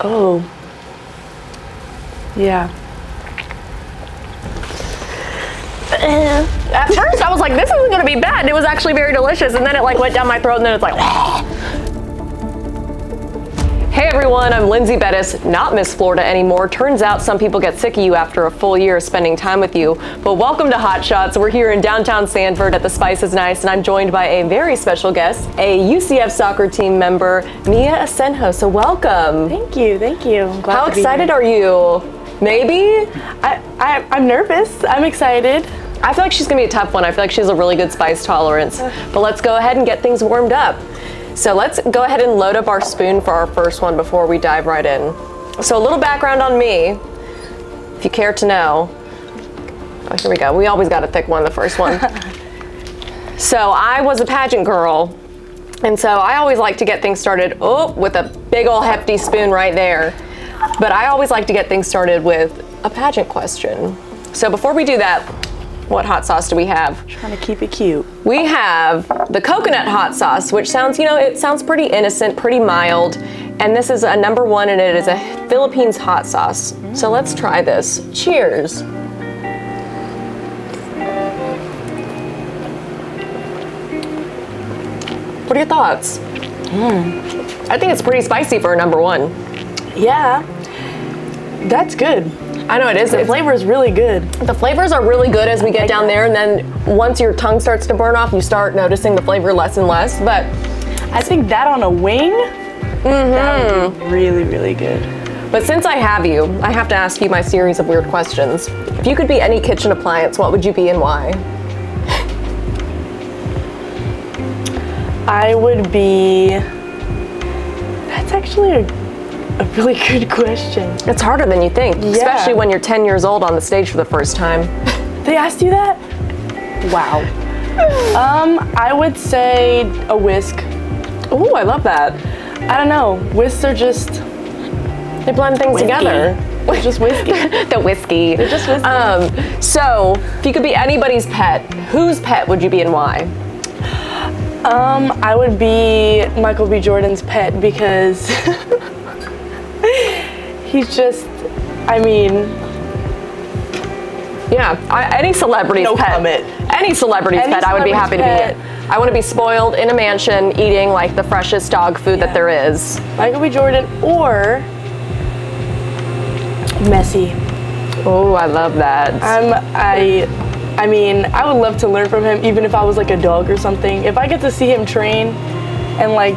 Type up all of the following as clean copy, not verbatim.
Oh. Yeah. At first I was like, this isn't gonna be bad. It was actually very delicious, and then it like went down my throat, and then it's like. Hey everyone, I'm Lindsay Bettis, not Miss Florida anymore. Turns out some people get sick of you after a full year of spending time with you. But welcome to Hot Shots. We're here in downtown Sanford at the Spice is Nice, and I'm joined by a very special guest, a UCF soccer team member, Mia Asenjo. So welcome. Thank you. I'm glad How to be excited here. are you? Maybe? I'm nervous. I'm excited. I feel like she's gonna be a tough one. I feel like she has a really good spice tolerance. But let's go ahead and get things warmed up. So let's go ahead and load up our spoon for our first one before we dive right in. So a little background on me, if you care to know. Oh, here we go. We always got a thick one, the first one. So I was a pageant girl, and so I always like to get things started, with a big old hefty spoon right there. But I always like to get things started with a pageant question. So before we do that, what hot sauce do we have? Trying to keep it cute. We have the coconut hot sauce, which sounds, it sounds pretty innocent, pretty mild. And this is a number one, and it is a Philippines hot sauce. So let's try this. Cheers. What are your thoughts? I think it's pretty spicy for a number one. Yeah. That's good. I know it is. The flavor is really good. The flavors are really good as we get down there, and then once your tongue starts to burn off, you start noticing the flavor less and less. But I think that on a wing, that would be really, really good. But since I have you, I have to ask you my series of weird questions. If you could be any kitchen appliance, what would you be and why? I would be. That's actually a really good question. It's harder than you think, especially when you're 10 years old on the stage for the first time. They asked you that? Wow. I would say a whisk. Ooh, I love that. I don't know. Whisks are just. They blend things Whiskey. together. They're just whiskey. The whiskey. They're just whiskey. So, if you could be anybody's pet, whose pet would you be and why? I would be Michael B. Jordan's pet because he's just, any celebrity's no pet. comment. Any celebrity's pet, I would be happy to be it. I want to be spoiled in a mansion eating like the freshest dog food that there is. Michael B. Jordan or Messi. Oh, I love that. I would love to learn from him, even if I was like a dog or something. If I get to see him train and like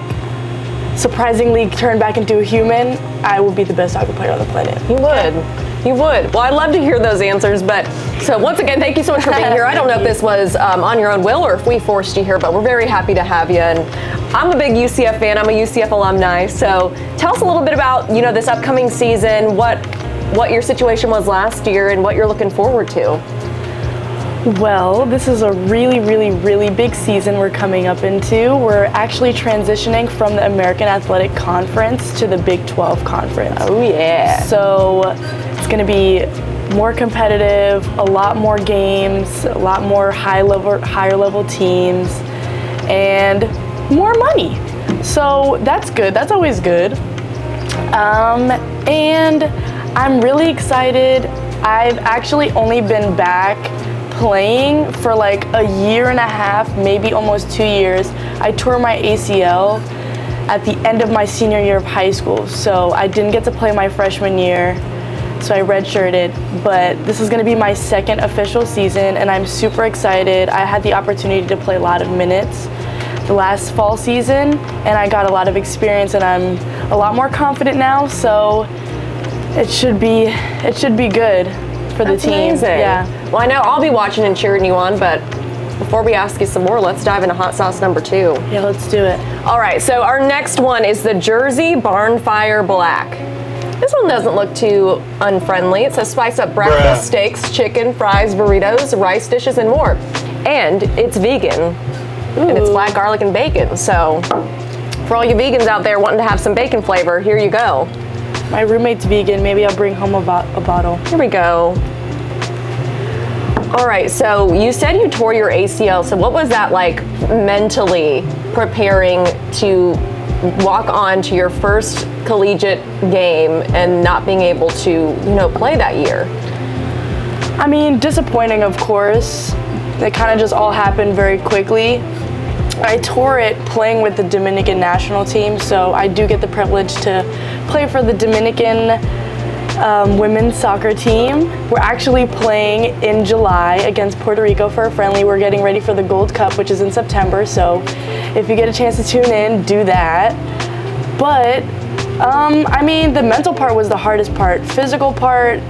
surprisingly turn back into a human, I would be the best soccer player on the planet. You would. You would. Well, I'd love to hear those answers, but so once again, thank you so much for being here. I don't know if this was on your own will or if we forced you here, but we're very happy to have you. And I'm a big UCF fan. I'm a UCF alumni. So tell us a little bit about, this upcoming season, what your situation was last year and what you're looking forward to. Well, this is a really, really, really big season we're coming up into. We're actually transitioning from the American Athletic Conference to the Big 12 Conference. Oh, yeah. So it's going to be more competitive, a lot more games, a lot more higher level teams, and more money. So that's good. That's always good. And I'm really excited. I've actually only been back playing for like a year and a half, maybe almost 2 years. I tore my ACL at the end of my senior year of high school, so I didn't get to play my freshman year, so I redshirted. But this is going to be my second official season, and I'm super excited. I had the opportunity to play a lot of minutes the last fall season, and I got a lot of experience, and I'm a lot more confident now, so it should be good for the team. Amazing. Yeah. Well, I know I'll be watching and cheering you on, but before we ask you some more, let's dive into hot sauce number 2. Yeah, let's do it. All right, so our next one is the Jersey Barnfire Black. This one doesn't look too unfriendly. It says spice up breakfast, steaks, chicken, fries, burritos, rice dishes, and more. And it's vegan. Ooh. And it's black garlic and bacon. So for all you vegans out there wanting to have some bacon flavor, here you go. My roommate's vegan. Maybe I'll bring home a bottle. Here we go. All right, so you said you tore your ACL. So what was that like mentally preparing to walk on to your first collegiate game and not being able to, you know, play that year? I mean, disappointing, of course. It kind of just all happened very quickly. I tore it playing with the Dominican national team, so I do get the privilege to play for the Dominican women's soccer team. We're actually playing in July against Puerto Rico for a friendly. We're getting ready for the Gold Cup, which is in September, so if you get a chance to tune in, do that. But, I mean, the mental part was the hardest part. Physical part,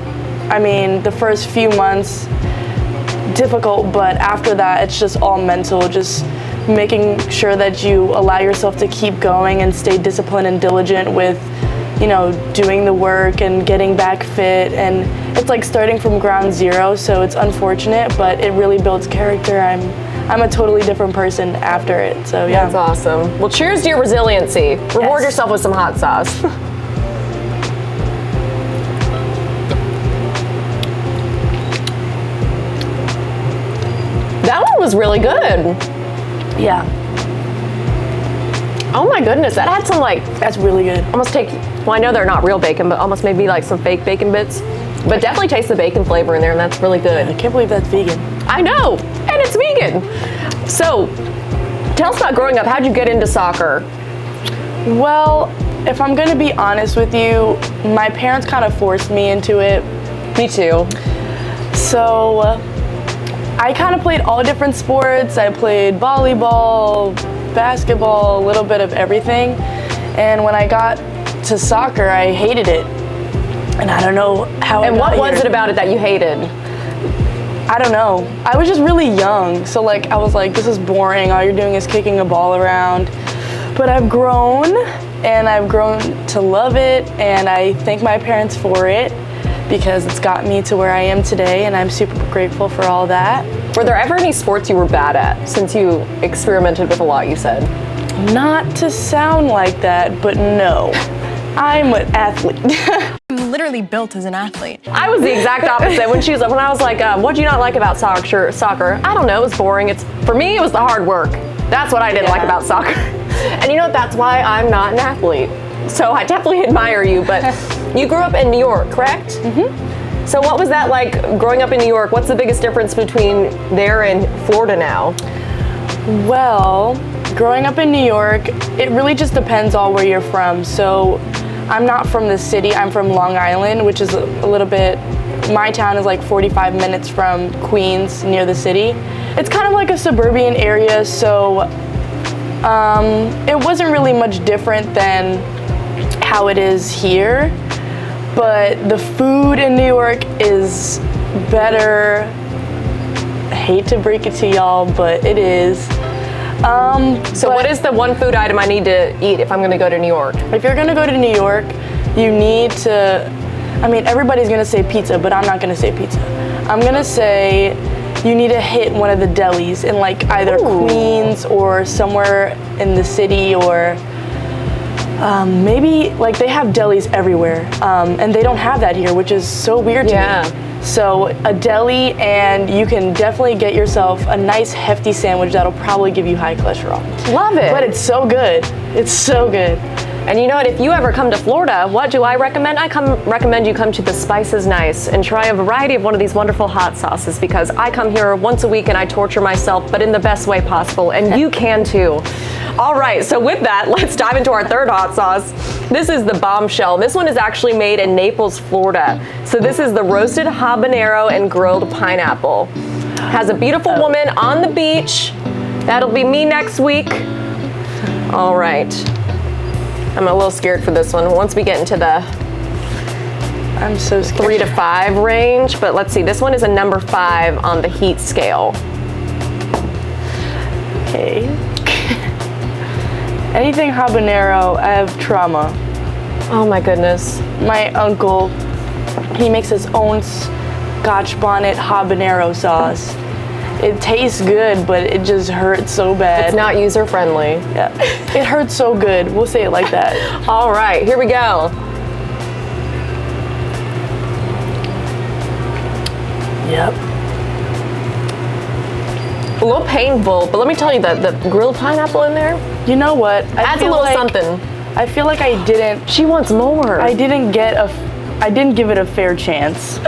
I mean, the first few months, difficult, but after that, it's just all mental, just making sure that you allow yourself to keep going and stay disciplined and diligent with, you know, doing the work and getting back fit. And it's like starting from ground zero, so it's unfortunate, but it really builds character. I'm a totally different person after it, so yeah. That's awesome. Well, cheers to your resiliency. Reward yourself with some hot sauce. That one was really good. Yeah. Oh my goodness, that had some like, That's really good. almost well, I know they're not real bacon, but almost maybe like some fake bacon bits. But definitely taste the bacon flavor in there, and that's really good. I can't believe that's vegan. I know, and it's vegan. So, tell us about growing up. How'd you get into soccer? Well, if I'm gonna be honest with you, my parents kind of forced me into it. Me too. So, I kind of played all different sports. I played volleyball, basketball, a little bit of everything. And when I got to soccer, I hated it. And I don't know how I And got what was here. it about it that you hated? I don't know. I was just really young. So like, I was like, this is boring. All you're doing is kicking a ball around. But I've grown, and I've grown to love it. And I thank my parents for it, because it's got me to where I am today, and I'm super grateful for all that. Were there ever any sports you were bad at, since you experimented with a lot, you said? Not to sound like that, but no. I'm an athlete. I'm literally built as an athlete. I was the exact opposite. When I was like, what do you not like about soccer? I don't know, it was boring. For me, it was the hard work. That's what I didn't like about soccer. And you know, that's why I'm not an athlete. So I definitely admire you, but you grew up in New York, correct? Mm-hmm. So what was that like growing up in New York? What's the biggest difference between there and Florida now? Well, growing up in New York, it really just depends on where you're from. So I'm not from the city, I'm from Long Island, which is a little bit, my town is like 45 minutes from Queens, near the city. It's kind of like a suburban area, so it wasn't really much different than how it is here. But the food in New York is better. I hate to break it to y'all, but it is. So what is the one food item I need to eat if I'm gonna go to New York? If you're gonna go to New York, you need to, I mean, everybody's gonna say pizza, but I'm not gonna say pizza. I'm gonna say you need to hit one of the delis in like either Queens or somewhere in the city, or maybe like they have delis everywhere, and they don't have that here, which is so weird to me. So a deli, and you can definitely get yourself a nice hefty sandwich that'll probably give you high cholesterol. Love it. But it's so good. It's so good. And you know what, if you ever come to Florida, what do I recommend? I recommend you come to the Spice is Nice and try a variety of one of these wonderful hot sauces, because I come here once a week and I torture myself, but in the best way possible, and you can too. All right, so with that, let's dive into our third hot sauce. This is the Bombshell. This one is actually made in Naples, Florida. So this is the roasted habanero and grilled pineapple. Has a beautiful woman on the beach. That'll be me next week. All right. I'm a little scared for this one. Once we get into the I'm so scared. 3 to 5 range, but let's see. This one is a number 5 on the heat scale. Okay. Anything habanero, I have trauma. Oh my goodness. My uncle, he makes his own Scotch bonnet habanero sauce. It tastes good, but it just hurts so bad. It's not user friendly. Yeah. It hurts so good. We'll say it like that. All right, here we go. Yep. A little painful, but let me tell you that the grilled pineapple in there, You know what? Adds a little something. I feel like I didn't. She wants more. I didn't give it a fair chance.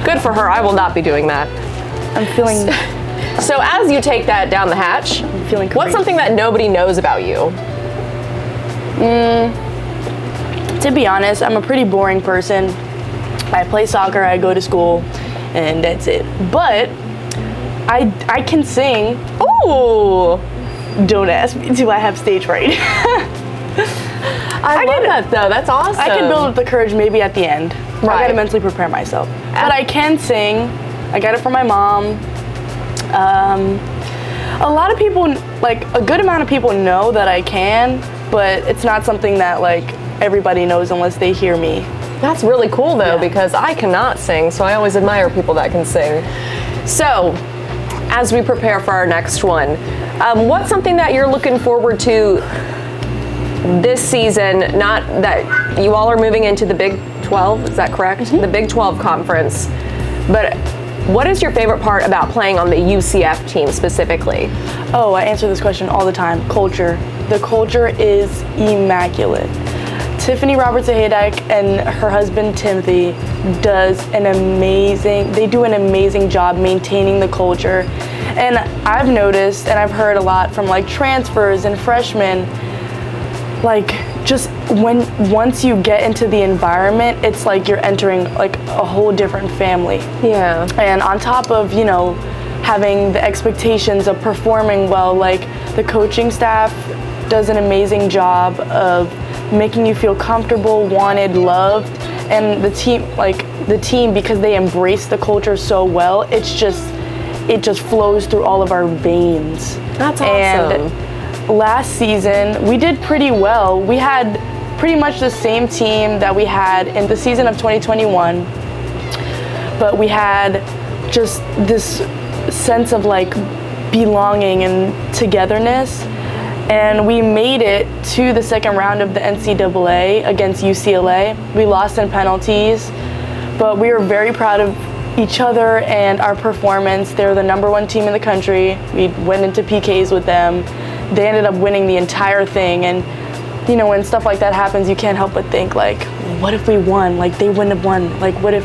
Good for her. I will not be doing that. I'm feeling. So as you take that down the hatch, I'm feeling. What's something that nobody knows about you? To be honest, I'm a pretty boring person. I play soccer, I go to school, and that's it. But I can sing. Ooh. Don't ask me, do I have stage fright? I love that though. That's awesome. I can build up the courage maybe at the end. Right. I gotta mentally prepare myself. But I can sing. I got it from my mom. A lot of people, like a good amount of people know that I can, but it's not something that like everybody knows unless they hear me. That's really cool though, Yeah. because I cannot sing, so I always admire people that can sing. So, as we prepare for our next one, what's something that you're looking forward to this season? Not that you all are moving into the Big 12, is that correct? The Big 12 conference. But what is your favorite part about playing on the UCF team specifically? Oh, I answer this question all the time. Culture. The culture is immaculate. Tiffany Roberts-Haydeck and her husband Timothy they do an amazing job maintaining the culture. And I've noticed and I've heard a lot from like transfers and freshmen, like just once you get into the environment, it's like you're entering like a whole different family. Yeah. And on top of, you know, having the expectations of performing well, like the coaching staff does an amazing job of making you feel comfortable, wanted, loved, and the team, because they embrace the culture so well, it just flows through all of our veins. That's awesome. And last season, we did pretty well. We had pretty much the same team that we had in the season of 2021, but we had just this sense of like belonging and togetherness. And we made it to the second round of the NCAA against UCLA. We lost in penalties, but we were very proud of each other and our performance. They're the #1 team in the country. We went into PKs with them. They ended up winning the entire thing. And you know, when stuff like that happens, you can't help but think like, what if we won? Like they wouldn't have won. Like what if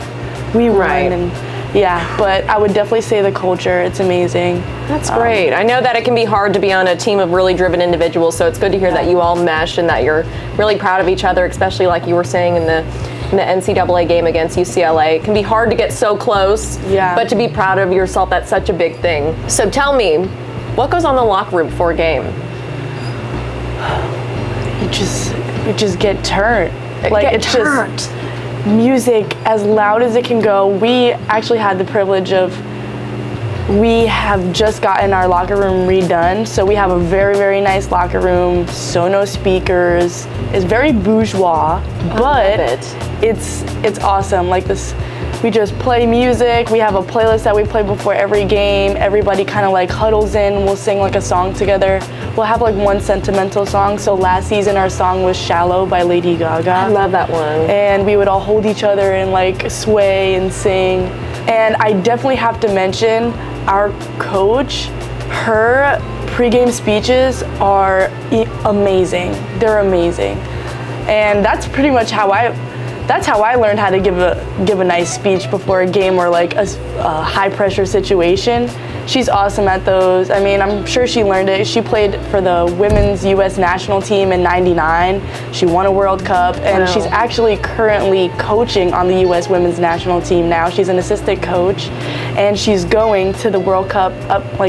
we won? Right. And yeah, but I would definitely say the culture, it's amazing. That's great. I know that it can be hard to be on a team of really driven individuals, so it's good to hear that you all mesh and that you're really proud of each other, especially like you were saying in the NCAA game against UCLA. It can be hard to get so close, but to be proud of yourself, that's such a big thing. So tell me, what goes on in the locker room before a game? You just get turned. Like it's just music as loud as it can go. We actually had the privilege of, we have just gotten our locker room redone, so we have a very, very nice locker room, Sonos speakers. It's very bourgeois, but it's awesome. Like this, we just play music. We have a playlist that we play before every game. Everybody kind of like huddles in. We'll sing like a song together. We'll have like one sentimental song. So last season our song was Shallow by Lady Gaga. I love that one. And we would all hold each other and like sway and sing. And I definitely have to mention our coach. Her pregame speeches are amazing. They're amazing. And that's pretty much how I learned how to give a nice speech before a game or like a high pressure situation. She's awesome at those. I mean, I'm sure she learned it. She played for the women's US national team in '99. She won a World Cup, and she's actually currently coaching on the US women's national team now. She's an assistant coach, and she's going to the World Cup,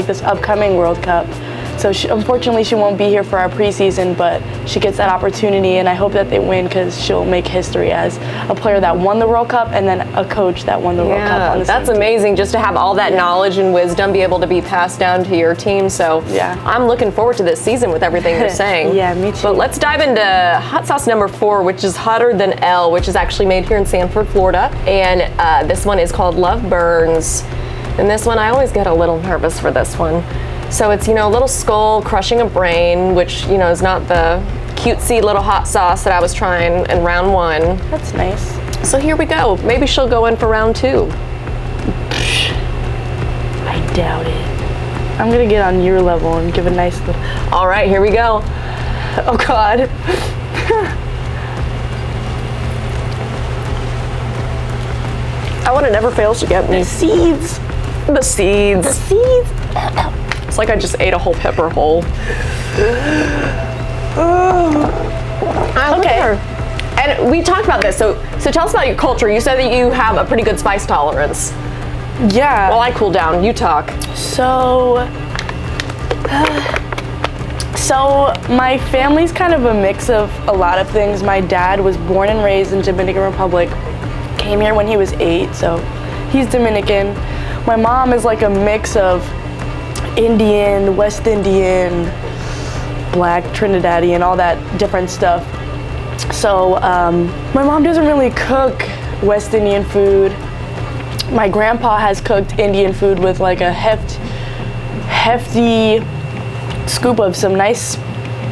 this upcoming World Cup. So unfortunately, she won't be here for our preseason, but she gets that opportunity, and I hope that they win because she'll make history as a player that won the World Cup and then a coach that won the World Cup. On the that's same amazing just to have all that knowledge and wisdom be able to be passed down to your team. So I'm looking forward to this season with everything you're saying. Yeah, me too. But let's dive into hot sauce number 4, which is Hotter Than L, which is actually made here in Sanford, Florida. And this one is called Love Burns. And this one, I always get a little nervous for this one. So it's, a little skull crushing a brain, which, is not the cutesy little hot sauce that I was trying in round 1. That's nice. So here we go. Maybe she'll go in for round 2. I doubt it. I'm gonna get on your level and give a nice little. All right, here we go. Oh God. Oh, and it never fails to get me. Seeds. The seeds. The seeds. It's like I just ate a whole pepper whole. Okay. And we talked about this, so tell us about your culture. You said that you have a pretty good spice tolerance. Yeah. While I cool down, you talk. So my family's kind of a mix of a lot of things. My dad was born and raised in Dominican Republic, came here when he was 8, so he's Dominican. My mom is like a mix of Indian, West Indian, Black, Trinidadian, all that different stuff. So my mom doesn't really cook West Indian food. My grandpa has cooked Indian food with like a hefty scoop of some nice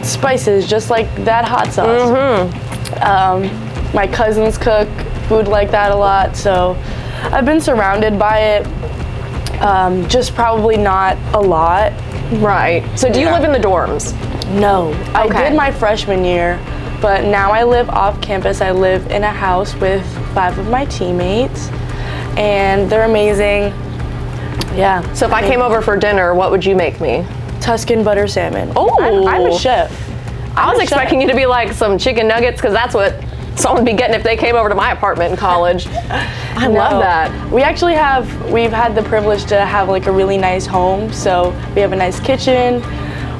spices, just like that hot sauce. Mm-hmm. My cousins cook food like that a lot, so I've been surrounded by it, just probably not a lot. Right. So do you live in the dorms? No, I Okay. did my freshman year, but now I live off campus. I live in a house with 5 of my teammates, and they're amazing. Yeah. So if I came over for dinner, what would you make me? Tuscan butter salmon. Oh. I'm a chef. I was expecting you to be like some chicken nuggets, because that's what someone would be getting if they came over to my apartment in college. I love that. We've had the privilege to have like a really nice home, so we have a nice kitchen.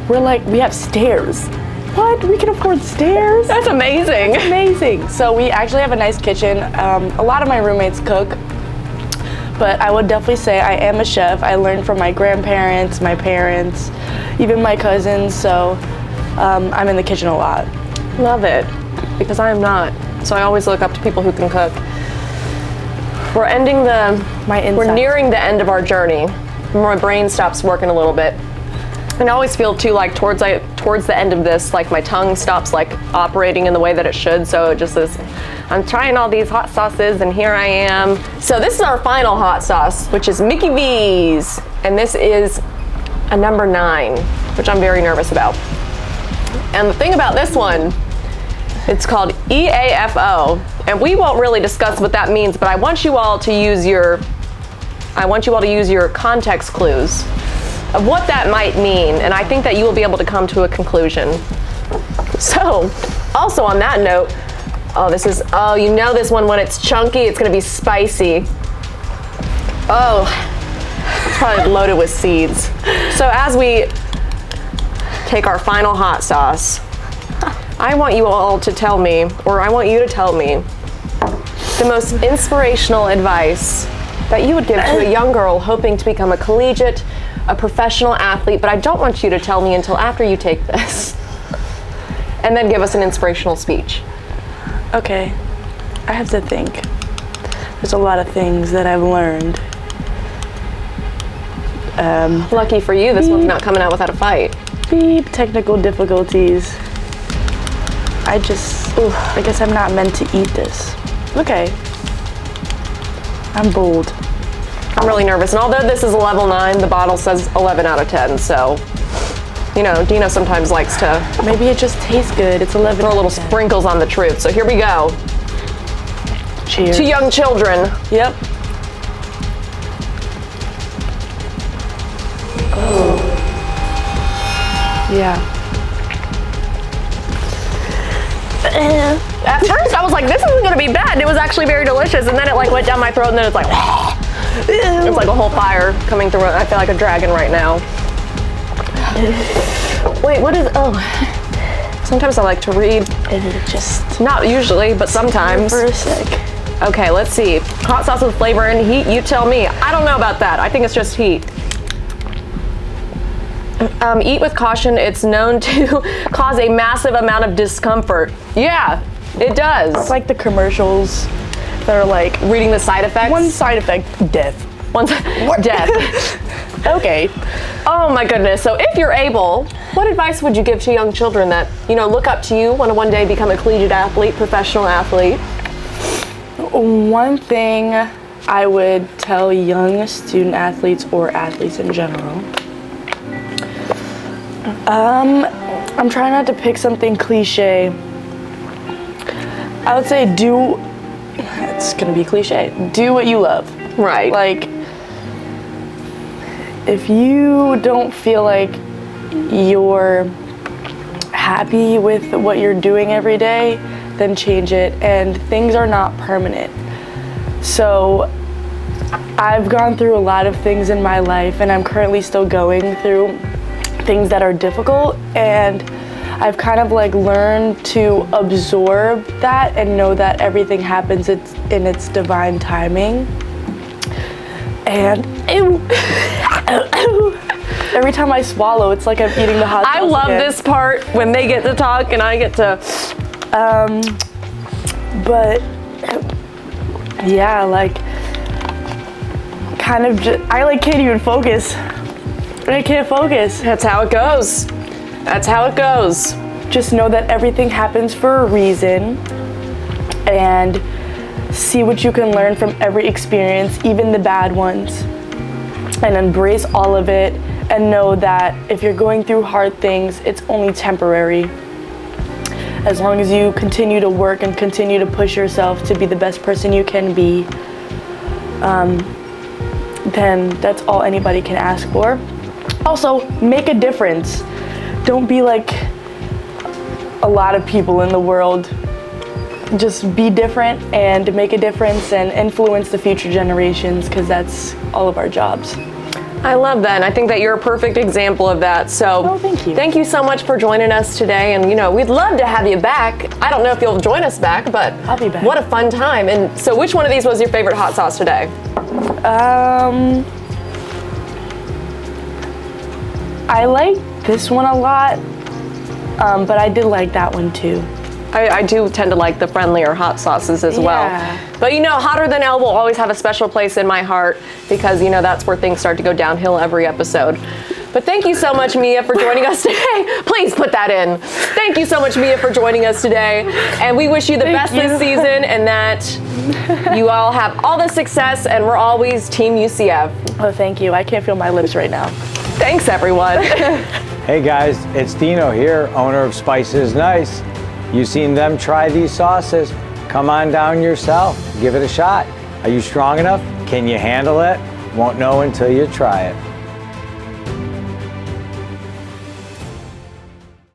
We have stairs. What? We can afford stairs? That's amazing. Amazing. So we actually have a nice kitchen. A lot of my roommates cook, but I would definitely say I am a chef. I learned from my grandparents, my parents, even my cousins, so I'm in the kitchen a lot. Love it, because I am not. So I always look up to people who can cook. We're we're nearing the end of our journey. My brain stops working a little bit. And I always feel too like towards the end of this, like my tongue stops like operating in the way that it should. So it just is, I'm trying all these hot sauces and here I am. So this is our final hot sauce, which is Mickey V's. And this is a number 9, which I'm very nervous about. And the thing about this one, it's called EAFO. And we won't really discuss what that means, but I want you all to use your context clues of what that might mean, and I think that you will be able to come to a conclusion. So, also on that note, you know this one, when it's chunky, it's gonna be spicy. Oh, it's probably loaded with seeds. So as we take our final hot sauce, I want you all to tell me, or I want you to tell me, the most inspirational advice that you would give to a young girl hoping to become a collegiate, a professional athlete, but I don't want you to tell me until after you take this. And then give us an inspirational speech. Okay, I have to think. There's a lot of things that I've learned. Lucky for you, this one's not coming out without a fight. Beep, technical difficulties. I guess I'm not meant to eat this. Okay. I'm bold. I'm really nervous, and although this is a level 9, the bottle says 11 out of 10, so, you know, Dino sometimes likes to Maybe it just tastes good. It's 11. throw little sprinkles on the truth. So here we go. Cheers. To young children. Yep. Oh. Yeah. At first I was like, this isn't gonna be bad, and it was actually very delicious, and then it like went down my throat, and then it's like, it's like a whole fire coming through it. I feel like a dragon right now. Wait, sometimes I like to read. And just Not usually, but sometimes. for a sec. Okay, let's see. Hot sauce with flavor and heat, you tell me. I don't know about that. I think it's just heat. Eat with caution. It's known to cause a massive amount of discomfort. Yeah, it does. It's like the commercials that are like, Reading the side effects. one side effect, death. Death. Okay. Oh my goodness. So if you're able, what advice would you give to young children that, look up to you, want to one day become a collegiate athlete, professional athlete? One thing I would tell young student athletes or athletes in general I'm trying not to pick something cliche. I would say it's gonna be cliche. Do what you love. Right. Like, if you don't feel like you're happy with what you're doing every day, then change it. And things are not permanent. So I've gone through a lot of things in my life, and I'm currently still going through things that are difficult, and I've kind of like learned to absorb that and know that everything happens in its divine timing. And every time I swallow, it's like I'm eating the hot sauce. I love again. this part when they get to talk and I get to. But yeah, like kind of I like can't even focus. I can't focus. That's how it goes. That's how it goes. Just know that everything happens for a reason, and see what you can learn from every experience, even the bad ones, and embrace all of it, and know that if you're going through hard things, it's only temporary. As long as you continue to work and continue to push yourself to be the best person you can be, then that's all anybody can ask for. Also, make a difference. Don't be like a lot of people in the world. Just be different and make a difference and influence the future generations, because that's all of our jobs. I love that, and I think that you're a perfect example of that. So, thank you. Thank you so much for joining us today, and we'd love to have you back. I don't know if you'll join us back, but I'll be back. What a fun time. And so which one of these was your favorite hot sauce today? I like this one a lot, but I did like that one too. I do tend to like the friendlier hot sauces as well. But Hotter Than Hell will always have a special place in my heart, because that's where things start to go downhill every episode. But thank you so much, Mia, for joining us today. Please put that in. Thank you so much, Mia, for joining us today. And we wish you the best this season, and that you all have all the success, and we're always Team UCF. Oh, thank you. I can't feel my lips right now. Thanks, everyone. Hey guys, it's Dino here, owner of Spices Nice. You seen them try these sauces? Come on down yourself, give it a shot. Are you strong enough? Can you handle it? Won't know until you try it.